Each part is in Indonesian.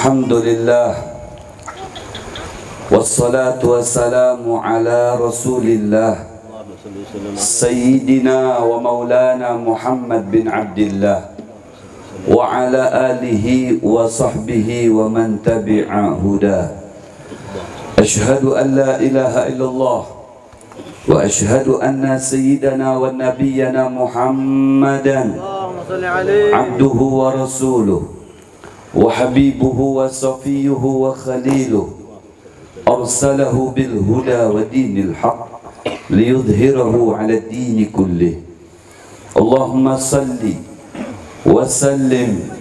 Alhamdulillah, wassalatu wassalamu ala rasulillah Sayyidina wa maulana Muhammad bin Abdillah wa ala alihi wa sahbihi wa man tabi'a huda. Ashhadu an la ilaha illallah wa ashhadu anna sayyidana wa nabiyyana Muhammadan abduhu wa rasuluh wa habibuhu wa safiyuhu wa khaliluh arsalahu bil huda wa dinil haq liyudhhirahu ala dini kullih. Allahumma salli wa sallim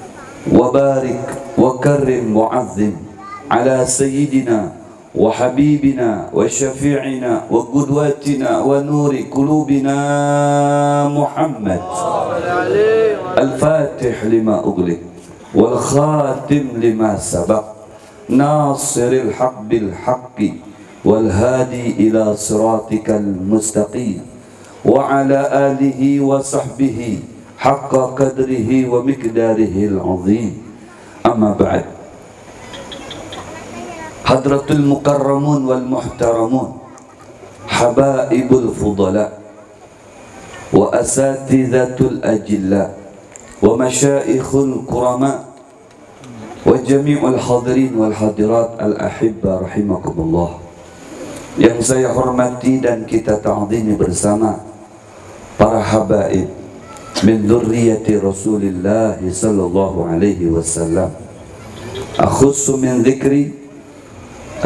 wa barik wa karrim mu'azzim ala sayyidina wa habibina wa syafi'ina wa qudwatina wa nuri qulubina Muhammad al-fatih lima ughliq wal khatim lima sabaq nasiril haq bil haqqi wal hadi ila siratikal mustaqim wa ala alihi wa sahbihi haqqa qadrihi wa miqdarihi al-azim. Amma ba'd. Hadratul mukarramun wal muhtaramun, habaibul fudala wa asatizatul ajilla wa masyaikhul kurama wa jami'ul hadirin wal hadirat al-ahibba rahimakumullah. Yang saya hormati dan kita ta'zimi bersama para habaib min dzurriyyati Rasulillah sallallahu alaihi wasallam. Akhussu min dzikri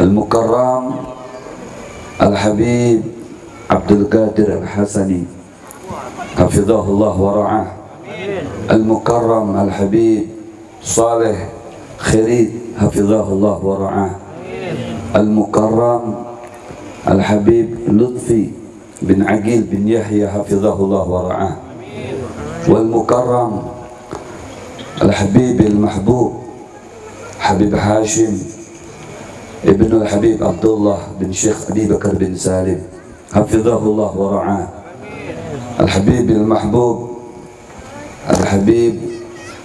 al-mukarram al-habib Abdul Qadir al-Hasani hafizahullah wa ra'ah, al-mukarram al-habib Saleh Khirid hafizahullah wa ra'ah, al-mukarram al-habib Lutfi bin Aqil bin Yahya hafizahullah wa ra'ah, wal-mukarram al-habib al-mahbub Habib Hashim ibn al-habib Abdullah bin Syekh Abi Bakar bin Salim hafizahullah wa ra'ah, al-habib al-mahbub al-habib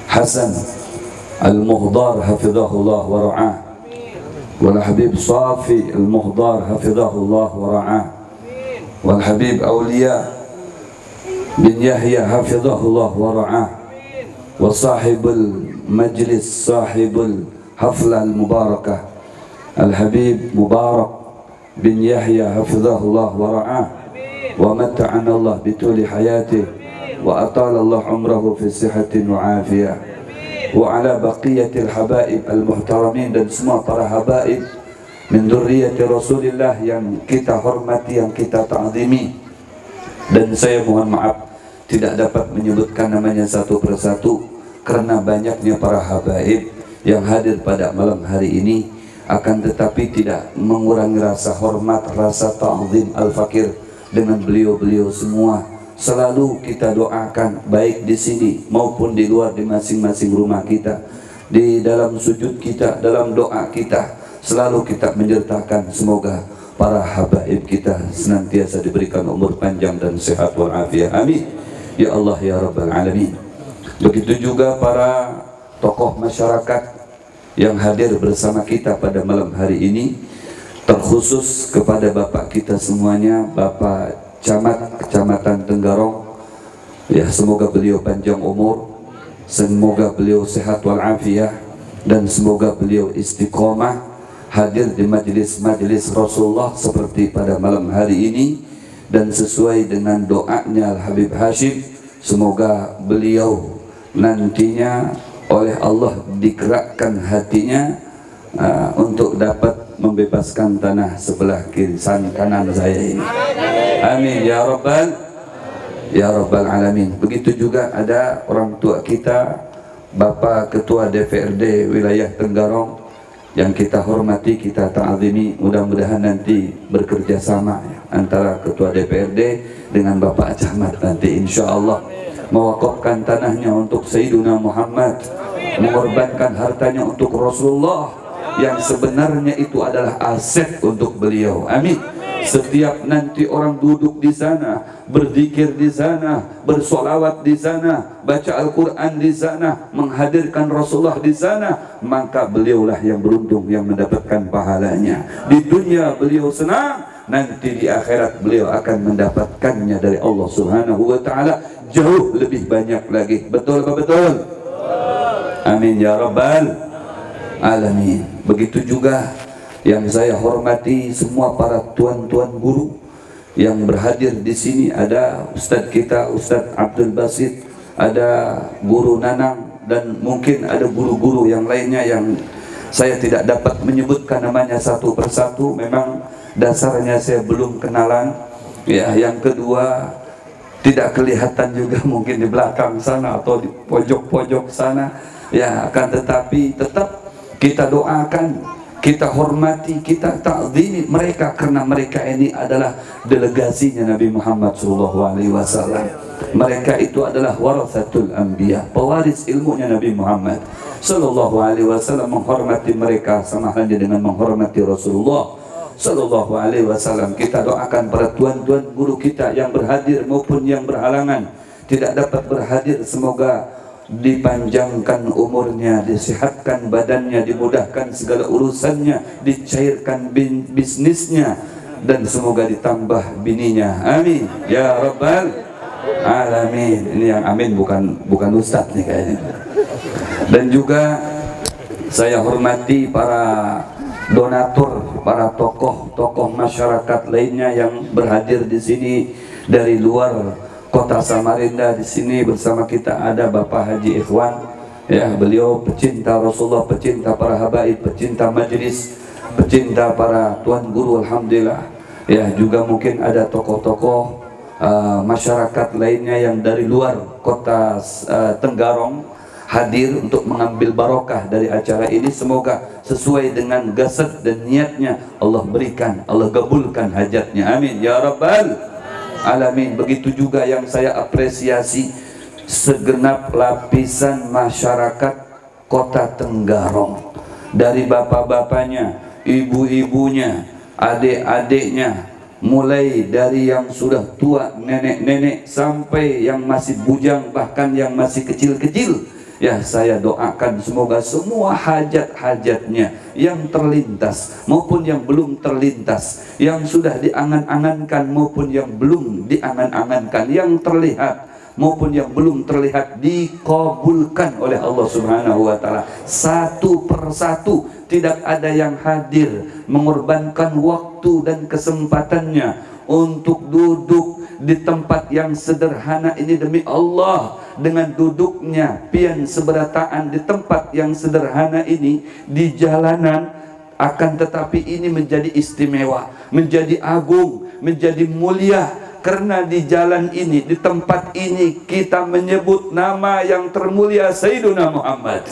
Hasan al-Muhdar hafizahullah wa ra'ah, wal-habib Safi al-Muhdar hafizahullah wa ra'ah, wal-habib Awliya bin Yahya hafizahullah wa ra'ah, wa sahibul majlis sahibul hafla al-mubarakah al-habib Mubarak bin Yahya hafizahullah wa ra'ah, wa mata'ana Allah bituli hayatih wa atala Allah umrahu fi sihatin wa afiyah, wa ala baqiyatil habaib al-muhtaramin, dan semua para habaib min dzurriyyati Rasulillah yang kita hormati, yang kita ta'zimi. Dan saya mohon maaf tidak dapat menyebutkan namanya satu persatu karena banyaknya para habaib yang hadir pada malam hari ini, akan tetapi tidak mengurangi rasa hormat, rasa ta'zim al-fakir dengan beliau-beliau semua. Selalu kita doakan baik di sini maupun di luar, di masing-masing rumah kita, di dalam sujud kita, dalam doa kita, selalu kita menyertakan semoga para habaib kita senantiasa diberikan umur panjang dan sehat walafiat. Amin ya Allah ya Rabbal Alamin. Begitu juga para tokoh masyarakat yang hadir bersama kita pada malam hari ini, terkhusus kepada Bapak kita semuanya, Bapak Camat Kecamatan Tenggarong, ya semoga beliau panjang umur, semoga beliau sehat walafiat, dan semoga beliau istiqomah hadir di majelis-majelis Rasulullah seperti pada malam hari ini. Dan sesuai dengan doanya Al-Habib Hashim, semoga beliau nantinya oleh Allah digerakkan hatinya untuk dapat membebaskan tanah sebelah kiri kanan saya ini. Amin ya Rabbal Alamin. Begitu juga ada orang tua kita, Bapak Ketua DPRD wilayah Tenggarong, yang kita hormati, kita ta'zimi. Mudah-mudahan nanti bekerja sama ya, antara Ketua DPRD dengan Bapak Camat nanti insya Allah mewakafkan tanahnya untuk Sayyiduna Muhammad, mengorbankan hartanya untuk Rasulullah yang sebenarnya itu adalah aset untuk beliau. Amin Setiap nanti orang duduk di sana, berzikir di sana, bersolawat di sana, baca Al-Quran di sana, menghadirkan Rasulullah di sana, maka beliaulah yang beruntung yang mendapatkan pahalanya. Di dunia beliau senang, nanti di akhirat beliau akan mendapatkannya dari Allah Subhanahu wa ta'ala jauh lebih banyak lagi. Betul apa betul? Amin ya rabbal alamin. Begitu juga yang saya hormati semua para tuan-tuan guru yang berhadir di sini. Ada Ustadz kita, Ustadz Abdul Basit, ada Guru Nanang, dan mungkin ada guru-guru yang lainnya yang saya tidak dapat menyebutkan namanya satu persatu. Memang dasarnya saya belum kenalan. Ya, yang kedua, tidak kelihatan juga mungkin di belakang sana atau di pojok-pojok sana. Ya, akan tetapi tetap kita doakan, kita hormati, kita ta'zimi mereka, karena mereka ini adalah delegasinya Nabi Muhammad SAW. Mereka itu adalah warathatul anbiya, pewaris ilmunya Nabi Muhammad SAW. Menghormati mereka sama halnya dengan menghormati Rasulullah SAW. Kita doakan para tuan-tuan guru kita yang berhadir maupun yang berhalangan tidak dapat berhadir, semoga dipanjangkan umurnya, disehatkan badannya, dimudahkan segala urusannya, dicairkan bisnisnya, dan semoga ditambah bininya. Amin ya rabbal alamin. Ini yang amin bukan ustadz nih kayaknya. Dan juga saya hormati para donatur, para tokoh-tokoh masyarakat lainnya yang berhadir di sini dari luar Kota Samarinda. Di sini bersama kita ada Bapak Haji Ikhwan, ya, beliau pecinta Rasulullah, pecinta para habaib, pecinta majelis, pecinta para tuan guru, alhamdulillah. Ya, juga mungkin ada tokoh-tokoh masyarakat lainnya yang dari luar Kota Tenggarong hadir untuk mengambil barokah dari acara ini. Semoga sesuai dengan gasat dan niatnya Allah berikan, Allah kabulkan hajatnya. Amin ya rabbal alamin. Begitu juga yang saya apresiasi segenap lapisan masyarakat Kota Tenggarong, dari bapak-bapaknya, ibu-ibunya, adik-adiknya, mulai dari yang sudah tua, nenek-nenek, sampai yang masih bujang, bahkan yang masih kecil-kecil. Ya, saya doakan semoga semua hajat-hajatnya yang terlintas maupun yang belum terlintas, yang sudah diangan-angankan maupun yang belum diangan-angankan, yang terlihat maupun yang belum terlihat, dikabulkan oleh Allah Subhanahu wa ta'ala satu persatu. Tidak ada yang hadir mengorbankan waktu dan kesempatannya untuk duduk di tempat yang sederhana ini demi Allah, dengan duduknya pian seberataan di tempat yang sederhana ini di jalanan, akan tetapi ini menjadi istimewa, menjadi agung, menjadi mulia, karena di jalan ini, di tempat ini kita menyebut nama yang termulia Sayyiduna Muhammad.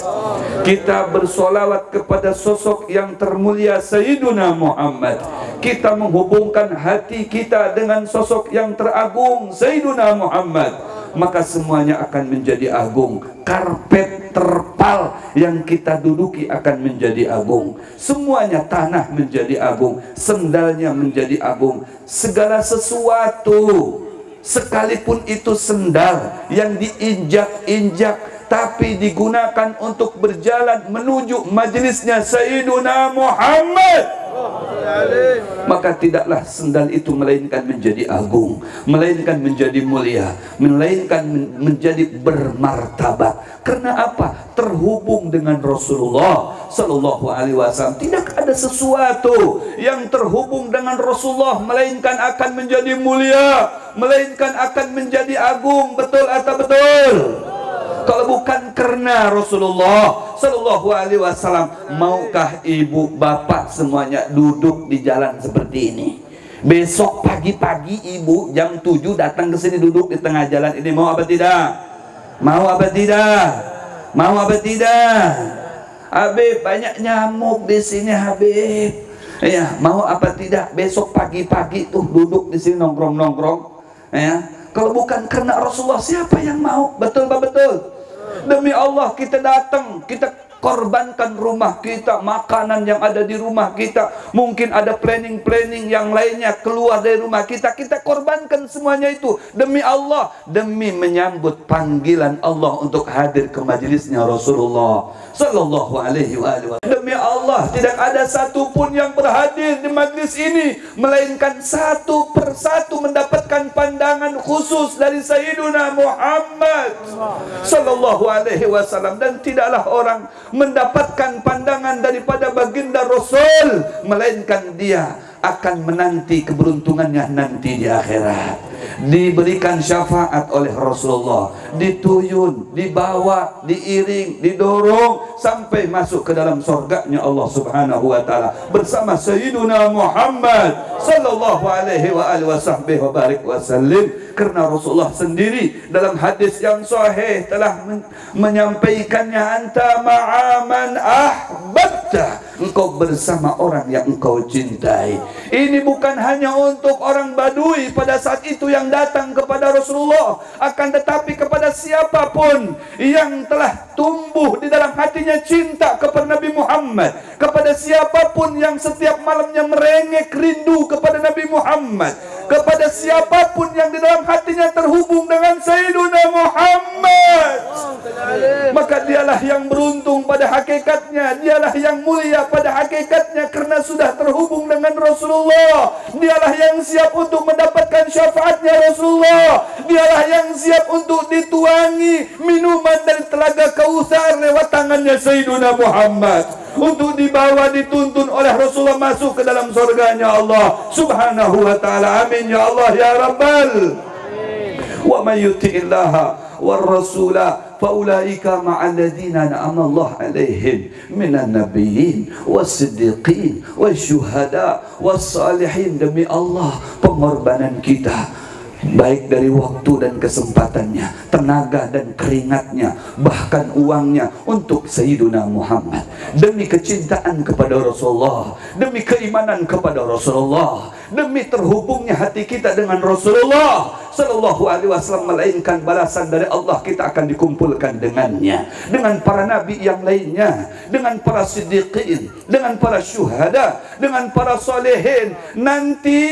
Kita bersolawat kepada sosok yang termulia Sayyiduna Muhammad. Kita menghubungkan hati kita dengan sosok yang teragung Sayyiduna Muhammad, maka semuanya akan menjadi agung. Karpet terpal yang kita duduki akan menjadi agung. Semuanya, tanah menjadi agung, sendalnya menjadi agung. Segala sesuatu, sekalipun itu sendal yang diinjak-injak tapi digunakan untuk berjalan menuju majelisnya Sayyiduna Muhammad, maka tidaklah sendal itu melainkan menjadi agung, melainkan menjadi mulia, melainkan menjadi bermartabat. Karena apa? Terhubung dengan Rasulullah Sallallahu Alaihi Wasallam. Tidak ada sesuatu yang terhubung dengan Rasulullah melainkan akan menjadi mulia, melainkan akan menjadi agung. Betul atau betul? Kalau bukan karena Rasulullah Sallallahu Alaihi Wasallam, maukah ibu bapak semuanya duduk di jalan seperti ini? Besok pagi-pagi ibu jam 7 datang ke sini duduk di tengah jalan ini, mau apa tidak? Mau apa tidak? Mau apa tidak? Habib, banyak nyamuk di sini Habib. Ya, mau apa tidak? Besok pagi-pagi tuh duduk di sini nongkrong-nongkrong. Ya, kalau bukan karena Rasulullah, siapa yang mau? Betul apa betul? Demi Allah kita datang, kita korbankan rumah kita, makanan yang ada di rumah kita, mungkin ada planning-planning yang lainnya keluar dari rumah kita, kita korbankan semuanya itu demi Allah, demi menyambut panggilan Allah untuk hadir ke majelisnya Rasulullah sallallahu alaihi wasallam. Demi Allah, tidak ada satupun yang berhadir di majlis ini melainkan satu persatu mendapatkan pandangan khusus dari Sayyiduna Muhammad sallallahu alaihi wasallam, dan tidaklah orang mendapatkan pandangan daripada baginda Rasul melainkan dia akan menanti keberuntungannya nanti di akhirat, diberikan syafaat oleh Rasulullah, dituyun, dibawa, diiring, didorong sampai masuk ke dalam surganya Allah Subhanahu wa taala bersama Sayyiduna Muhammad sallallahu alaihi wa alihi wasallam. Karena Rasulullah sendiri dalam hadis yang sahih telah menyampaikannya, anta ma'aman ahbabta, engkau bersama orang yang engkau cintai. Ini bukan hanya untuk orang Badui pada saat itu yang datang kepada Rasulullah, akan tetapi kepada siapapun yang telah tumbuh di dalam hatinya cinta kepada Nabi Muhammad, kepada siapapun yang setiap malamnya merengek rindu kepada Nabi Muhammad, kepada siapapun yang di dalam hatinya terhubung dengan Sayyiduna Muhammad, maka dialah yang beruntung pada hakikatnya, dialah yang mulia pada hakikatnya karena sudah terhubung dengan Rasulullah. Dialah yang siap untuk mendapatkan syafaatnya Rasulullah, dialah yang siap untuk dituangi minuman dari telaga Kautsar lewat tangannya Sayyiduna Muhammad, untuk dibawa dituntun oleh Rasulullah masuk ke dalam surganya Allah Subhanahu wa taala. Amin ya Allah ya Rabbal. Wa may yuti'illaha war rasula faulaika ma'al ladzina an'ama Allah 'alaihim minan nabiyyin was-siddiqin wasyuhada was-salihin. Demi Allah, pengorbanan kita baik dari waktu dan kesempatannya, tenaga dan keringatnya, bahkan uangnya untuk Sayyiduna Muhammad, demi kecintaan kepada Rasulullah, demi keimanan kepada Rasulullah, demi terhubungnya hati kita dengan Rasulullah sallallahu alaihi wasallam, melainkan balasan dari Allah kita akan dikumpulkan dengannya, dengan para nabi yang lainnya, dengan para siddiqin, dengan para syuhada, dengan para solehin. Nanti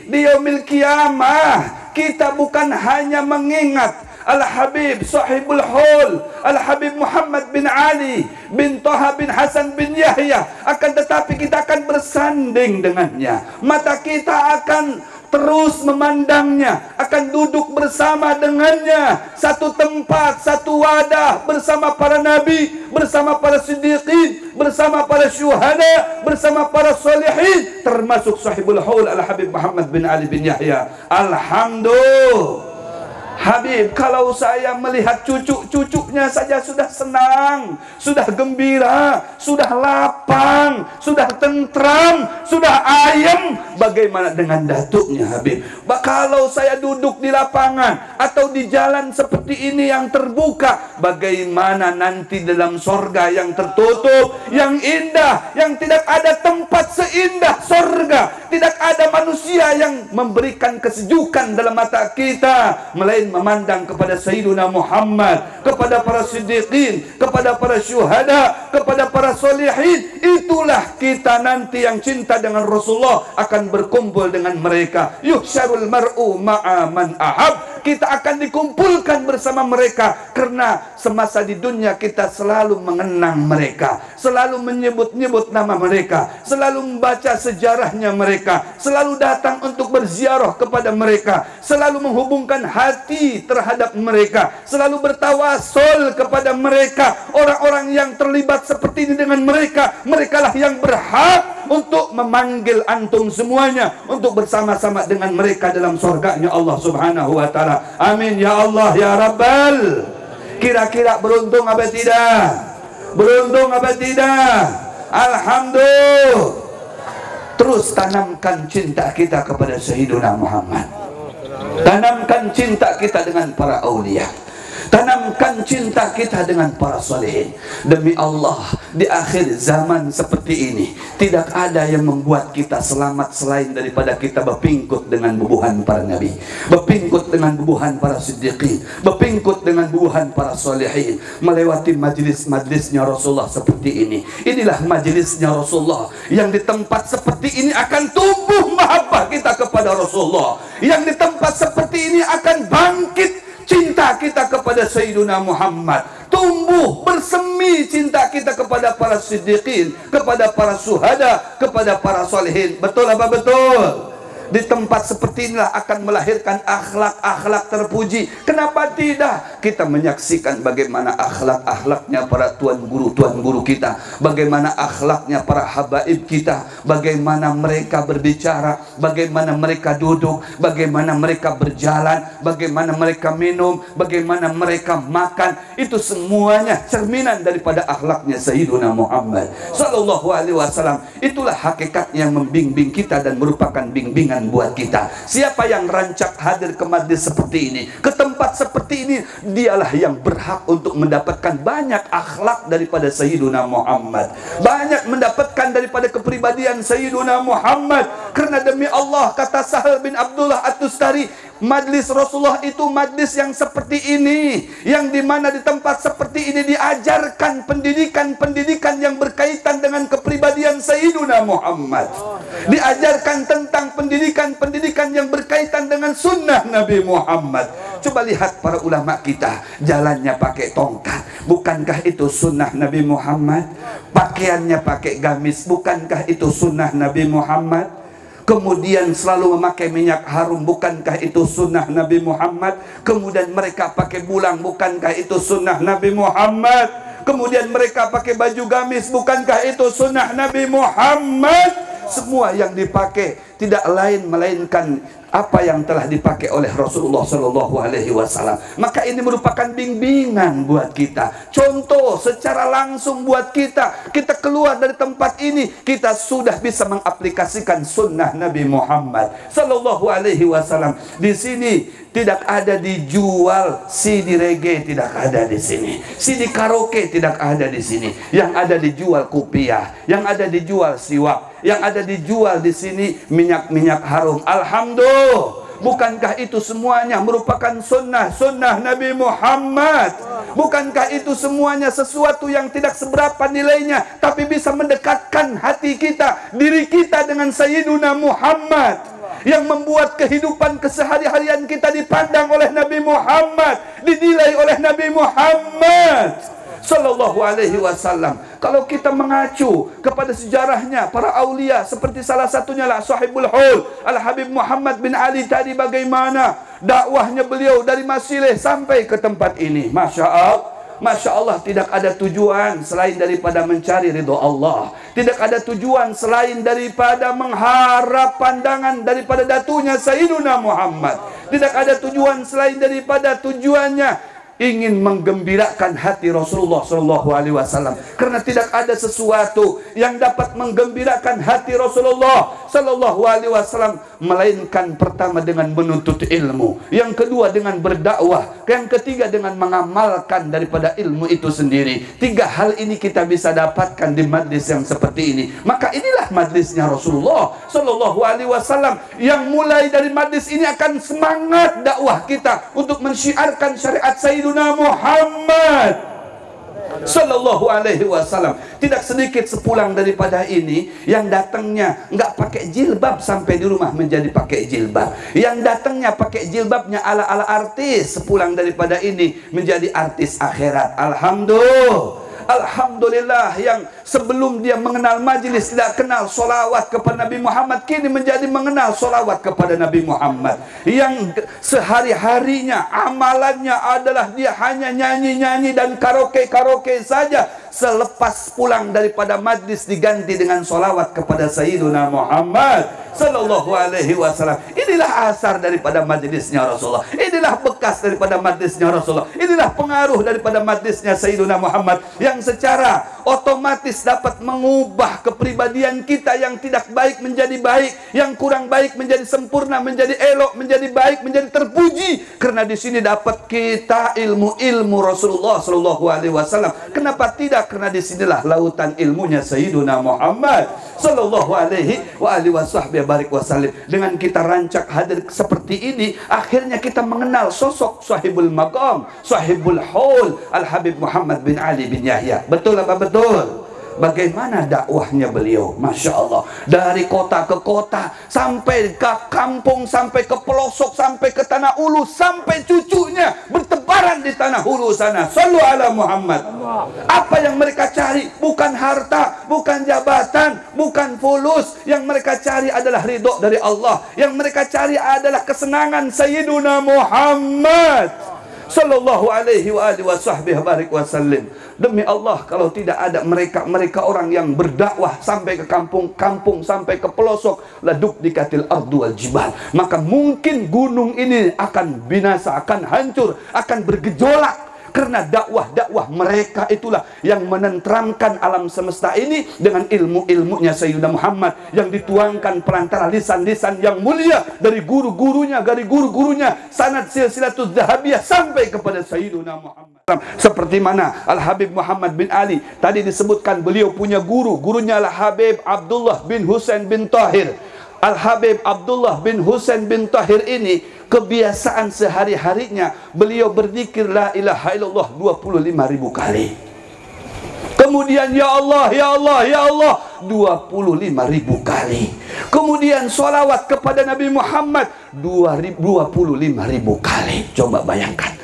di yaumil qiyamah kita bukan hanya mengingat Al-Habib Sahibul Hul, Al-Habib Muhammad bin Ali bin Toha bin Hasan bin Yahya, akan tetapi kita akan bersanding dengannya, mata kita akan terus memandangnya, akan duduk bersama dengannya, satu tempat, satu wadah, bersama para nabi, bersama para siddiqin, bersama para syuhada, bersama para salihin, termasuk Sahibul Hul Al-Habib Muhammad bin Ali bin Yahya. Alhamdulillah. Habib, kalau saya melihat cucu-cucunya saja sudah senang, sudah gembira, sudah lapang, sudah tentram, sudah ayem, bagaimana dengan datuknya Habib? Kalau saya duduk di lapangan atau di jalan seperti ini yang terbuka, bagaimana nanti dalam sorga yang tertutup, yang indah, yang tidak ada tempat seindah sorga, tidak ada manusia yang memberikan kesejukan dalam mata kita melainkan memandang kepada Sayyiduna Muhammad, kepada para siddiqin, kepada para syuhada, kepada para solihin. Itulah kita nanti yang cinta dengan Rasulullah akan berkumpul dengan mereka. Yuhsyarul mar'u ma'a man ahab. Kita akan dikumpulkan bersama mereka karena semasa di dunia kita selalu mengenang mereka, selalu menyebut-nyebut nama mereka, selalu membaca sejarahnya mereka, selalu datang untuk berziarah kepada mereka, selalu menghubungkan hati terhadap mereka, selalu bertawasul kepada mereka. Orang-orang yang terlibat seperti ini dengan mereka, merekalah yang berhak untuk memanggil antum semuanya untuk bersama-sama dengan mereka dalam surganya Allah Subhanahu wa taala. Amin ya Allah ya Rabbal. Kira-kira beruntung apa tidak? Beruntung apa tidak? Alhamdulillah. Terus tanamkan cinta kita kepada Sayyiduna Muhammad. Tanamkan cinta kita dengan para aulia. Tanamkan cinta kita dengan para salihin. Demi Allah, di akhir zaman seperti ini tidak ada yang membuat kita selamat selain daripada kita berpingkut dengan bubuhan para nabi, berpingkut dengan bubuhan para siddiqin, berpingkut dengan bubuhan para salihin, melewati majlis-majlisnya Rasulullah seperti ini. Inilah majlisnya Rasulullah, yang di tempat seperti ini akan tumbuh mahabbah kita kepada Rasulullah, yang di tempat seperti ini akan bangkit cinta kita kepada Sayyiduna Muhammad, tumbuh bersemi cinta kita kepada para siddiqin, kepada para syuhada, kepada para salihin. Betul apa betul? Di tempat seperti inilah akan melahirkan akhlak-akhlak terpuji. Kenapa tidak? Kita menyaksikan bagaimana akhlak-akhlaknya para tuan guru kita, bagaimana akhlaknya para habaib kita, bagaimana mereka berbicara, bagaimana mereka duduk, bagaimana mereka berjalan, bagaimana mereka minum, bagaimana mereka makan. Itu semuanya cerminan daripada akhlaknya Sayyiduna Muhammad sallallahu alaihi wasallam. Itulah hakikatnya yang membimbing kita dan merupakan bimbingan buat kita. Siapa yang rancak hadir ke majlis seperti ini, ke tempat seperti ini, dialah yang berhak untuk mendapatkan banyak akhlak daripada Sayyiduna Muhammad, banyak mendapatkan daripada kepribadian Sayyiduna Muhammad. Karena demi Allah, kata Sahal bin Abdullah At-Tustari, majlis Rasulullah itu majlis yang seperti ini, yang dimana di tempat seperti ini diajarkan pendidikan-pendidikan yang berkaitan dengan kepribadian Sayyiduna Muhammad, diajarkan tentang pendidikan-pendidikan yang berkaitan dengan sunnah Nabi Muhammad. Coba lihat para ulama kita, jalannya pakai tongkat, bukankah itu sunnah Nabi Muhammad? Pakaiannya pakai gamis, bukankah itu sunnah Nabi Muhammad? Kemudian selalu memakai minyak harum, bukankah itu sunnah Nabi Muhammad? Kemudian mereka pakai bulang, bukankah itu sunnah Nabi Muhammad? Kemudian mereka pakai baju gamis, bukankah itu sunnah Nabi Muhammad? Semua yang dipakai tidak lain melainkan apa yang telah dipakai oleh Rasulullah Shallallahu Alaihi Wasallam. Maka ini merupakan bimbingan buat kita, contoh secara langsung buat kita. Kita keluar dari tempat ini, kita sudah bisa mengaplikasikan sunnah Nabi Muhammad Shallallahu Alaihi Wasallam. Di sini tidak ada dijual CD reggae, tidak ada di sini. CD karaoke tidak ada di sini. Yang ada dijual kopiah, yang ada dijual siwak, yang ada dijual di sini minyak-minyak harum. Alhamdulillah. Bukankah itu semuanya merupakan sunnah Nabi Muhammad? Bukankah itu semuanya sesuatu yang tidak seberapa nilainya, tapi bisa mendekatkan hati kita, diri kita dengan Sayyiduna Muhammad, yang membuat kehidupan kesehari-harian kita dipandang oleh Nabi Muhammad, dinilai oleh Nabi Muhammad Sallallahu Alaihi Wasallam. Kalau kita mengacu kepada sejarahnya para aulia, seperti salah satunya lah Sahibul Hul Al-Habib Muhammad bin Ali tadi, bagaimana dakwahnya beliau dari Masileh sampai ke tempat ini. Masya Allah, tidak ada tujuan selain daripada mencari ridho Allah. Tidak ada tujuan selain daripada mengharap pandangan daripada datunya Sayyiduna Muhammad. Tidak ada tujuan selain daripada tujuannya ingin menggembirakan hati Rasulullah Shallallahu Alaihi Wasallam. Karena tidak ada sesuatu yang dapat menggembirakan hati Rasulullah Shallallahu Alaihi Wasallam melainkan pertama dengan menuntut ilmu, yang kedua dengan berdakwah, yang ketiga dengan mengamalkan daripada ilmu itu sendiri. Tiga hal ini kita bisa dapatkan di majlis yang seperti ini. Maka inilah majlisnya Rasulullah Shallallahu Alaihi Wasallam, yang mulai dari majlis ini akan semangat dakwah kita untuk mensyiarkan syariat Sayyiduna Muhammad Sallallahu Alaihi Wasallam. Tidak sedikit sepulang daripada ini yang datangnya nggak pakai jilbab sampai di rumah menjadi pakai jilbab, yang datangnya pakai jilbabnya ala-ala artis, sepulang daripada ini menjadi artis akhirat. Alhamdulillah, yang sebelum dia mengenal majlis tidak kenal solawat kepada Nabi Muhammad, kini menjadi mengenal solawat kepada Nabi Muhammad. Yang sehari-harinya amalannya adalah dia hanya nyanyi-nyanyi dan karaoke saja. selepas pulang daripada majlis diganti dengan solawat kepada Sayyiduna Muhammad sallallahu alaihi wasallam. Inilah asar daripada majlisnya Rasulullah. Inilah bekas daripada majlisnya Rasulullah. Inilah pengaruh daripada majlisnya Sayyiduna Muhammad yang secara otomatis dapat mengubah kepribadian kita yang tidak baik menjadi baik, yang kurang baik menjadi sempurna, menjadi elok, menjadi baik, menjadi terpuji. Karena di sini dapat kita ilmu Rasulullah sallallahu alaihi wasallam. Kenapa tidak? Karena di sinilah lautan ilmunya Sayyiduna Muhammad sallallahu alaihi wasallam. Dengan kita rancak hadir seperti ini, akhirnya kita mengenal sosok sahibul maqam, sahibul haul, Al-Habib Muhammad bin Ali bin Yahya. Betul apa betul? Bagaimana dakwahnya beliau, Masya Allah. Dari kota ke kota, sampai ke kampung, sampai ke pelosok, sampai ke Tanah Ulu, sampai cucunya bertebaran di Tanah Ulu sana. Sallu ala Muhammad. Apa yang mereka cari? Bukan harta, bukan jabatan, bukan fulus. Yang mereka cari adalah ridho dari Allah. Yang mereka cari adalah kesenangan Sayyiduna Muhammad sallallahu alaihi wasallam. Demi Allah, kalau tidak ada mereka orang yang berdakwah sampai ke kampung-kampung, sampai ke pelosok, laduk dikatil ardu wal jibal, maka mungkin gunung ini akan binasa, akan hancur, akan bergejolak. Karena dakwah mereka itulah yang menenteramkan alam semesta ini dengan ilmu-ilmunya Sayyidina Muhammad yang dituangkan perantara lisan-lisan yang mulia dari guru-gurunya, sanad silsilatul dhahabiyah sampai kepada Sayyidina Muhammad. Seperti mana Al-Habib Muhammad bin Ali tadi disebutkan, beliau punya gurunya Al-Habib Abdullah bin Husain bin Tahir. Al-Habib Abdullah bin Husain bin Tahir ini kebiasaan sehari-harinya beliau berzikir la ilaha illallah 25.000 kali. Kemudian ya Allah, ya Allah, ya Allah 25.000 kali. Kemudian sholawat kepada Nabi Muhammad 25.000 kali. Coba bayangkan.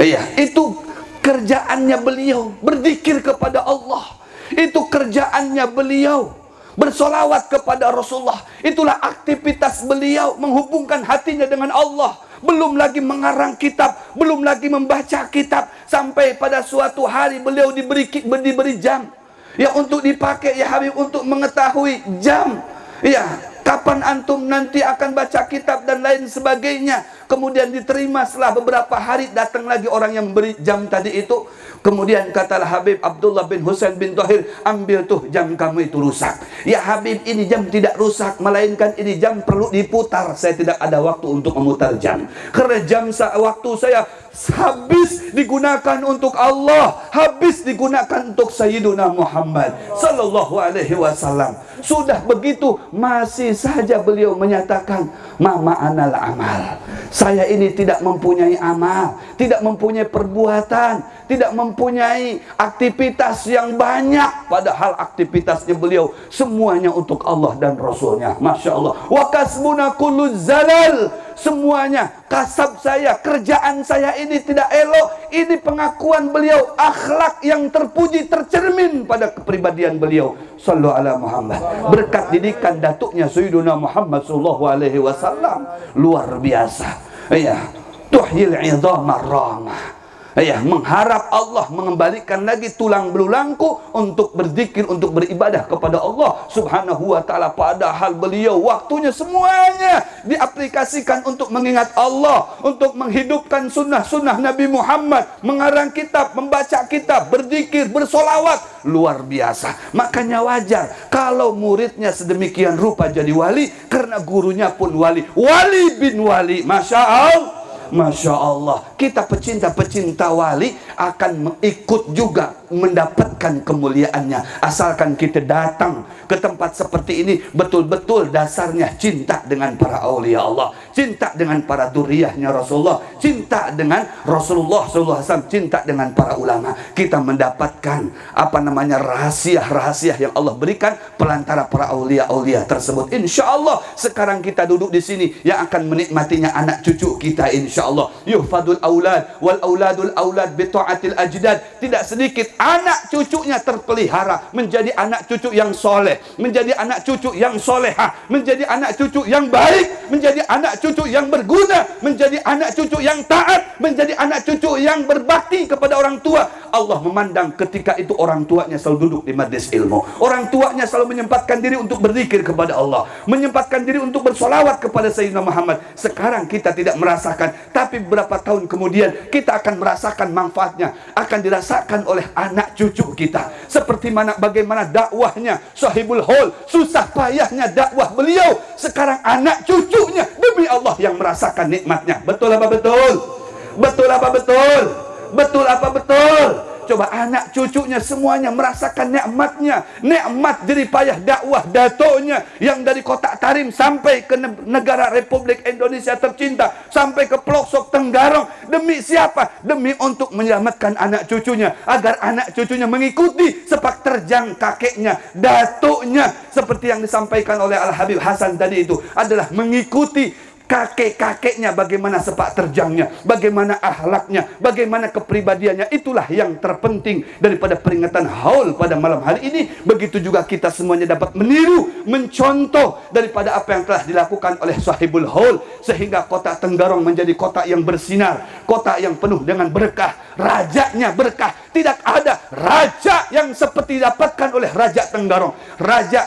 Iya, itu kerjaannya beliau berzikir kepada Allah. Itu kerjaannya beliau bersolawat kepada Rasulullah. Itulah aktivitas beliau menghubungkan hatinya dengan Allah. Belum lagi mengarang kitab, belum lagi membaca kitab. Sampai pada suatu hari beliau diberi jam, ya, untuk dipakai, ya Habib, untuk mengetahui jam, ya, kapan antum nanti akan baca kitab dan lain sebagainya. Kemudian diterima, setelah beberapa hari datang lagi orang yang memberi jam tadi itu. Kemudian kata Habib Abdullah bin Husain bin Tahir, ambil tuh jam kamu itu rusak. Ya Habib, ini jam tidak rusak, melainkan ini jam perlu diputar. Saya tidak ada waktu untuk memutar jam. Karena jam waktu saya habis digunakan untuk Allah, habis digunakan untuk Sayyiduna Muhammad sallallahu alaihi wasallam. Sudah begitu masih saja beliau menyatakan, mama anal amal. Saya ini tidak mempunyai amal, tidak mempunyai perbuatan, tidak mempunyai aktivitas yang banyak. Padahal aktivitasnya beliau semuanya untuk Allah dan Rasulnya. Masya Allah. Wa kasbuna kullu zalal. Semuanya kasab saya, kerjaan saya ini tidak elok. Ini pengakuan beliau, akhlak yang terpuji tercermin pada kepribadian beliau. Sallu ala Muhammad. Berkat didikan datuknya Sayyiduna Muhammad sallallahu alaihi wasallam luar biasa. Ya, tuhyil idhamar ramah. Ya, mengharap Allah mengembalikan lagi tulang belulangku untuk berzikir, untuk beribadah kepada Allah subhanahu wa ta'ala. Padahal beliau waktunya semuanya diaplikasikan untuk mengingat Allah, untuk menghidupkan sunnah-sunnah Nabi Muhammad, mengarang kitab, membaca kitab, berzikir, bersolawat. Luar biasa. Makanya wajar kalau muridnya sedemikian rupa jadi wali, karena gurunya pun wali. Wali bin wali. Masya Allah. Masya Allah, kita pecinta-pecinta wali akan ikut juga mendapatkan kemuliaannya. Asalkan kita datang ke tempat seperti ini betul-betul dasarnya cinta dengan para aulia Allah, cinta dengan para duriyahnya Rasulullah, cinta dengan Rasulullah SAW, cinta dengan para ulama. Kita mendapatkan rahasia-rahasia yang Allah berikan pelantara para aulia-aulia tersebut. Insya Allah sekarang kita duduk di sini yang akan menikmatinya anak cucu kita. Insya Allah yuhfadul aulad wal auladul aulad bi ta'atil ajdad. Tidak sedikit anak cucunya terpelihara menjadi anak cucu yang soleh, menjadi anak cucu yang solehah, menjadi anak cucu yang baik menjadi anak cucu yang berguna, menjadi anak cucu yang taat, menjadi anak cucu yang berbakti kepada orang tua. Allah memandang ketika itu orang tuanya selalu duduk di majlis ilmu, orang tuanya selalu menyempatkan diri untuk berzikir kepada Allah, menyempatkan diri untuk bersolawat kepada Sayyidina Muhammad. Sekarang kita tidak merasakan, tapi beberapa tahun kemudian kita akan merasakan manfaatnya, akan dirasakan oleh anak cucu kita. Seperti mana, bagaimana dakwahnya Sahibul Haul, susah payahnya dakwah beliau, sekarang anak cucunya demi Allah yang merasakan nikmatnya. Betul apa betul? Betul apa betul? Betul apa betul? Coba anak cucunya semuanya merasakan nikmatnya, nikmat jeripayah dakwah datuknya yang dari Kota Tarim sampai ke negara Republik Indonesia tercinta, sampai ke pelosok Tenggarong. Demi siapa? Demi untuk menyelamatkan anak cucunya, agar anak cucunya mengikuti sepak terjang kakeknya, datuknya. Seperti yang disampaikan oleh Al-Habib Hasan tadi, itu adalah mengikuti kakek-kakeknya, bagaimana sepak terjangnya, bagaimana akhlaknya, bagaimana kepribadiannya. Itulah yang terpenting daripada peringatan haul pada malam hari ini. Begitu juga kita semuanya dapat meniru, mencontoh daripada apa yang telah dilakukan oleh Sahibul Haul, sehingga kota Tenggarong menjadi kota yang bersinar, kota yang penuh dengan berkah. Rajanya berkah, tidak ada raja yang seperti didapatkan oleh Raja Tenggarong. Raja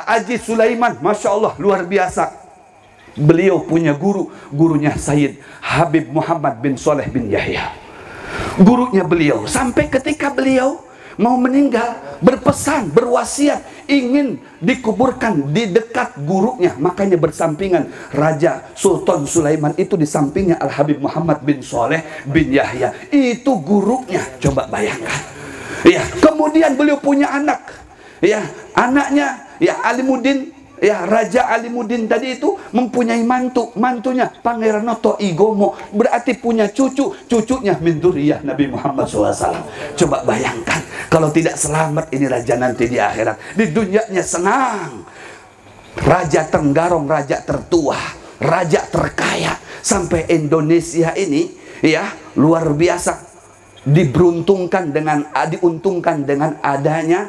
Haji Sulaiman, Masya Allah, luar biasa. Beliau punya guru, gurunya Sayyid Habib Muhammad bin Soleh bin Yahya. Gurunya beliau, sampai ketika beliau mau meninggal, berpesan, berwasiat ingin dikuburkan di dekat gurunya. Makanya bersampingan Raja Sultan Sulaiman itu, di sampingnya Al Habib Muhammad bin Soleh bin Yahya. Itu gurunya, coba bayangkan. Ya, kemudian beliau punya anak. Ya, anaknya ya Alimuddin. Ya, Raja Alimuddin tadi itu mempunyai mantunya Pangeran Noto Igomo, berarti punya cucunya min dzurriyyah Nabi Muhammad SAW. Coba bayangkan, kalau tidak selamat ini raja nanti di akhirat. Di dunianya senang. Raja Tenggarong, raja tertua, raja terkaya, sampai Indonesia ini ya luar biasa diuntungkan dengan adanya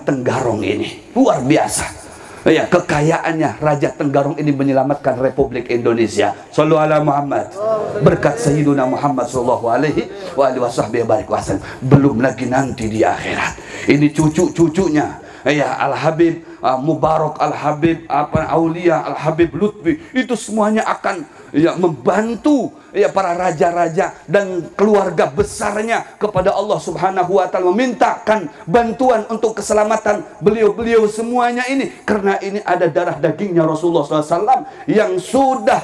Tenggarong ini. Luar biasa. Ya, kekayaannya Raja Tenggarong ini menyelamatkan Republik Indonesia. Shallu ala Muhammad. Berkat Sayyiduna Muhammad sallallahu alaihi wasallam. Belum lagi nanti di akhirat. Ini cucu-cucunya. Ya, Al-Habib Mubarak, Al-Habib Aulia, Al-Habib Lutfi, itu semuanya akan ya membantu ya para raja-raja dan keluarga besarnya kepada Allah Subhanahu wa taala, memintakan bantuan untuk keselamatan beliau-beliau semuanya ini, karena ini ada darah dagingnya Rasulullah SAW yang sudah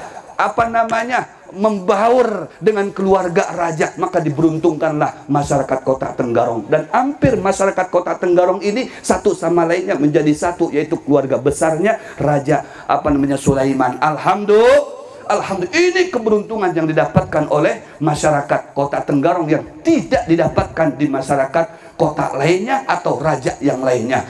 membaur dengan keluarga raja. Maka diberuntungkanlah masyarakat Kota Tenggarong, dan hampir masyarakat Kota Tenggarong ini satu sama lainnya menjadi satu, yaitu keluarga besarnya Raja Sulaiman. Alhamdulillah, ini keberuntungan yang didapatkan oleh masyarakat Kota Tenggarong yang tidak didapatkan di masyarakat kota lainnya atau raja yang lainnya.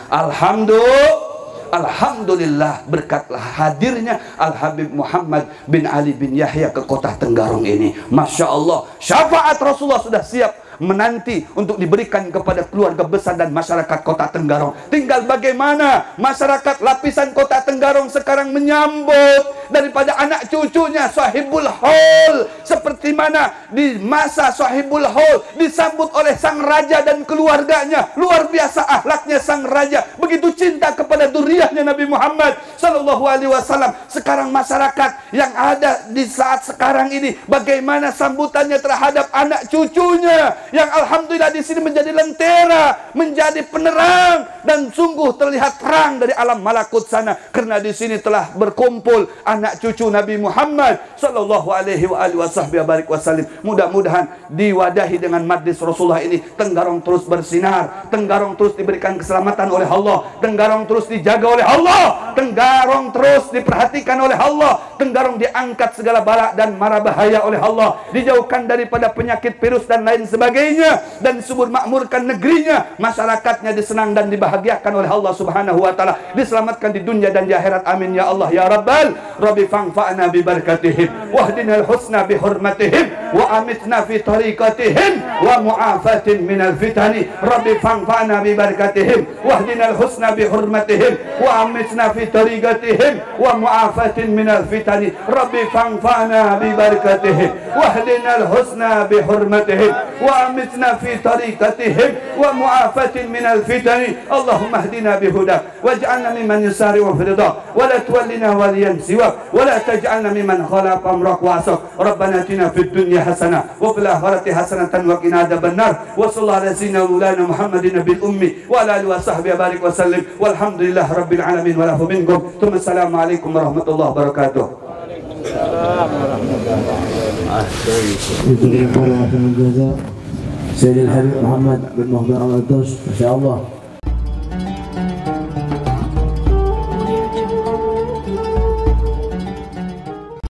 Alhamdulillah, berkatlah hadirnya Al-Habib Muhammad bin Ali bin Yahya ke Kota Tenggarong ini. Masya Allah, syafaat Rasulullah sudah siap menanti untuk diberikan kepada keluarga besar dan masyarakat Kota Tenggarong. Tinggal bagaimana masyarakat lapisan Kota Tenggarong sekarang menyambut daripada anak cucunya Sahibul Haul, seperti mana di masa Sahibul Haul disambut oleh sang raja dan keluarganya. Luar biasa akhlaknya sang raja, begitu cinta kepada dzurriyyahnya Nabi Muhammad sallallahu alaihi wasallam. Sekarang masyarakat yang ada di saat sekarang ini, bagaimana sambutannya terhadap anak cucunya yang alhamdulillah di sini menjadi lentera, menjadi penerang, dan sungguh terlihat terang dari alam malakut sana, karena di sini telah berkumpul anak cucu Nabi Muhammad sallallahu alaihi wasallam. Mudah-mudahan diwadahi dengan majlis Rasulullah ini, Tenggarong terus bersinar, Tenggarong terus diberikan keselamatan oleh Allah, Tenggarong terus dijaga oleh Allah, Tenggarong terus diperhatikan oleh Allah, Tenggarong diangkat segala bala dan mara bahaya oleh Allah, dijauhkan daripada penyakit virus dan lain sebagainya, dan subur makmurkan negerinya, masyarakatnya disenang dan dibahagiakan oleh Allah Subhanahu wa taala, diselamatkan di dunia dan di akhirat. Amin ya Allah ya Rabbal Rabbi fa'na bi barakatihim wahdinal husna bi hurmatihim wa amitna fi tariqatihim wa mu'afatin minal fitani. Rabbi fa'na bi barakatihim wahdinal husna bi hurmatihim wa amitna fi tariqatihim wa mu'afatin minal fitani. Rabbi fa'na bi barakatihim wahdinal husna bi hurmatihim wa amitna fi tariqatihim wa mu'afatin minal fitani. Allahumma hdina bihudak waj'alna mimman yusari'u fi ridha wa la tuwallina waliyan siwak wa la taj'alna mimman khalafa amrak wa asok. Rabbana atina fid dunya hasanah wa fil akhirati hasanatan wa qina adzabannar. Wa sallallahu ala sayyidina maulana Muhammadin nabil ummi wa ala alihi wa sahbihi barik wa sallim walhamdulillah rabbil alamin wa lafu minkum. Assalamu alaikum warahmatullahi wabarakatuh. Sayyidil Habib Muhammad bin Muhtar Al-Atas, Masya Allah.